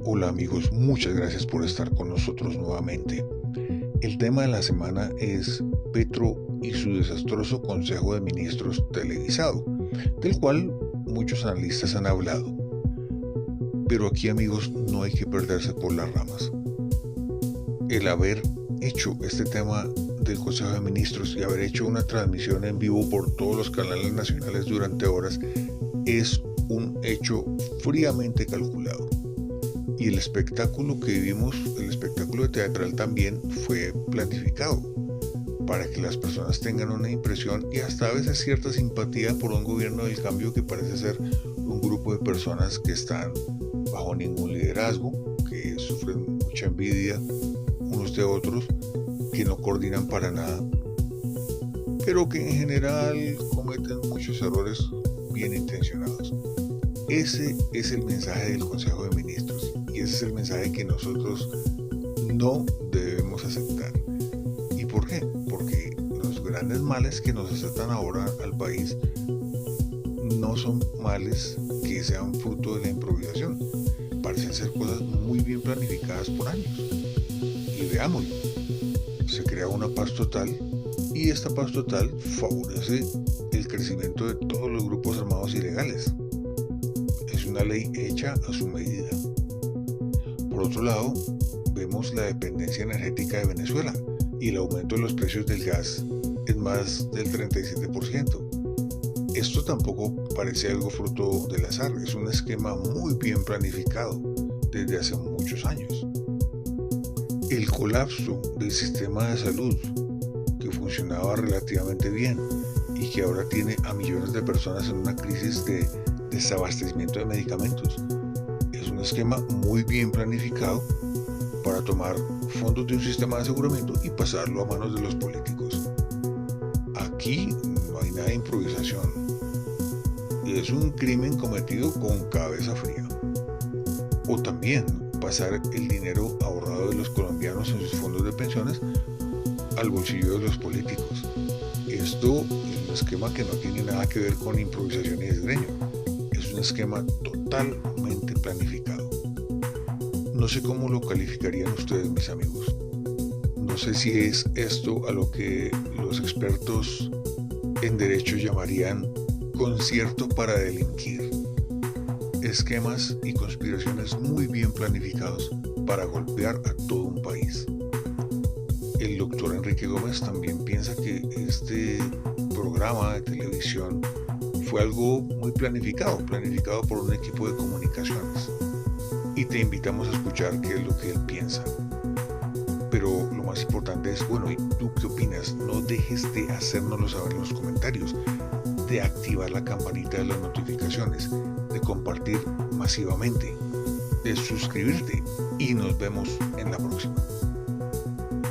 Hola amigos, muchas gracias por estar con nosotros nuevamente. El tema de la semana es Petro y su desastroso Consejo de Ministros televisado, del cual muchos analistas han hablado. Pero aquí amigos no hay que perderse por las ramas. El haber hecho este tema del Consejo de Ministros y haber hecho una transmisión en vivo por todos los canales nacionales durante horas es un hecho fríamente calculado. Y el espectáculo que vivimos, el espectáculo teatral también fue planificado para que las personas tengan una impresión y hasta a veces cierta simpatía por un gobierno del cambio que parece ser un grupo de personas que están bajo ningún liderazgo, que sufren mucha envidia unos de otros, que no coordinan para nada, pero que en general cometen muchos errores bien intencionados. Ese es el mensaje del Consejo de Ministros y ese es el mensaje que nosotros no debemos aceptar. ¿Y por qué? Porque los grandes males que nos aceptan ahora al país no son males que sean fruto de la improvisación. Parecen ser cosas muy bien planificadas por años. Y veámoslo. Se crea una paz total y esta paz total favorece el crecimiento de todos los grupos armados ilegales. Es una ley hecha a su medida. Por otro lado, vemos la dependencia energética de Venezuela y el aumento de los precios del gas en más del 37%. Esto tampoco parece algo fruto del azar, es un esquema muy bien planificado desde hace muchos años. El colapso del sistema de salud, que funcionaba relativamente bien y que ahora tiene a millones de personas en una crisis de desabastecimiento de medicamentos, es un esquema muy bien planificado para tomar fondos de un sistema de aseguramiento y pasarlo a manos de los políticos. Aquí no hay nada de improvisación. Es un crimen cometido con cabeza fría. O también pasar el dinero ahorrado de los colombianos en sus fondos de pensiones al bolsillo de los políticos. Esto es un esquema que no tiene nada que ver con improvisación y desgreño. Es un esquema totalmente planificado. No sé cómo lo calificarían ustedes, mis amigos. No sé si es esto a lo que los expertos en derecho llamarían concierto para delinquir. Esquemas y conspiraciones muy bien planificados para golpear a todo un país. El doctor Enrique Gómez también piensa que este programa de televisión fue algo muy planificado por un equipo de comunicaciones. Y te invitamos a escuchar qué es lo que él piensa. Pero lo más importante es, bueno, ¿y tú qué opinas? No dejes de hacérnoslo saber en los comentarios, de activar la campanita de las notificaciones, de compartir masivamente, de suscribirte y nos vemos en la próxima.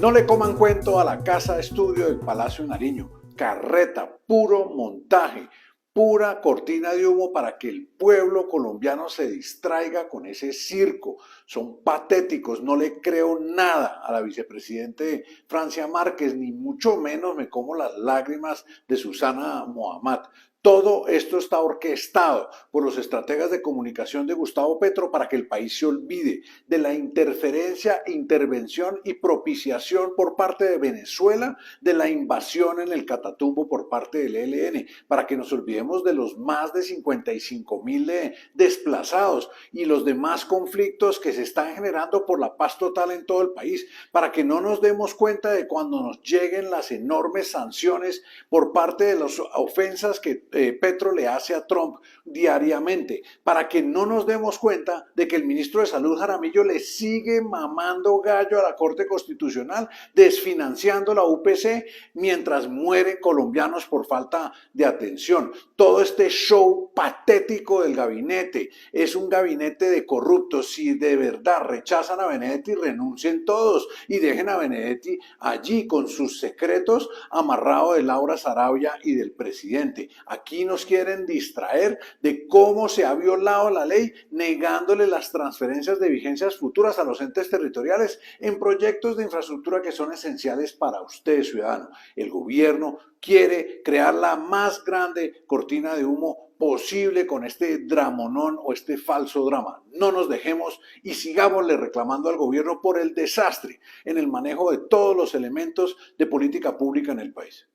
No le coman cuento a la casa estudio del Palacio de Nariño. Carreta, puro montaje, pura cortina de humo para que el pueblo colombiano se distraiga con ese circo. Son patéticos, no le creo nada a la vicepresidente Francia Márquez, ni mucho menos me como las lágrimas de Susana Mohamed. Todo esto está orquestado por los estrategas de comunicación de Gustavo Petro para que el país se olvide de la interferencia, intervención y propiciación por parte de Venezuela de la invasión en el Catatumbo por parte del ELN, para que nos olvidemos de los más de 55.000 desplazados y los demás conflictos que se están generando por la paz total en todo el país, para que no nos demos cuenta de cuando nos lleguen las enormes sanciones por parte de las ofensas que Petro le hace a Trump diariamente, para que no nos demos cuenta de que el ministro de Salud Jaramillo le sigue mamando gallo a la Corte Constitucional, desfinanciando la UPC mientras mueren colombianos por falta de atención. Todo este show patético del gabinete es un gabinete de corruptos. Si de verdad rechazan a Benedetti, renuncien todos y dejen a Benedetti allí con sus secretos amarrado de Laura Sarabia y del presidente. Aquí Aquí nos quieren distraer de cómo se ha violado la ley, negándole las transferencias de vigencias futuras a los entes territoriales en proyectos de infraestructura que son esenciales para usted, ciudadano. El gobierno quiere crear la más grande cortina de humo posible con este dramonón o este falso drama. No nos dejemos y sigámosle reclamando al gobierno por el desastre en el manejo de todos los elementos de política pública en el país.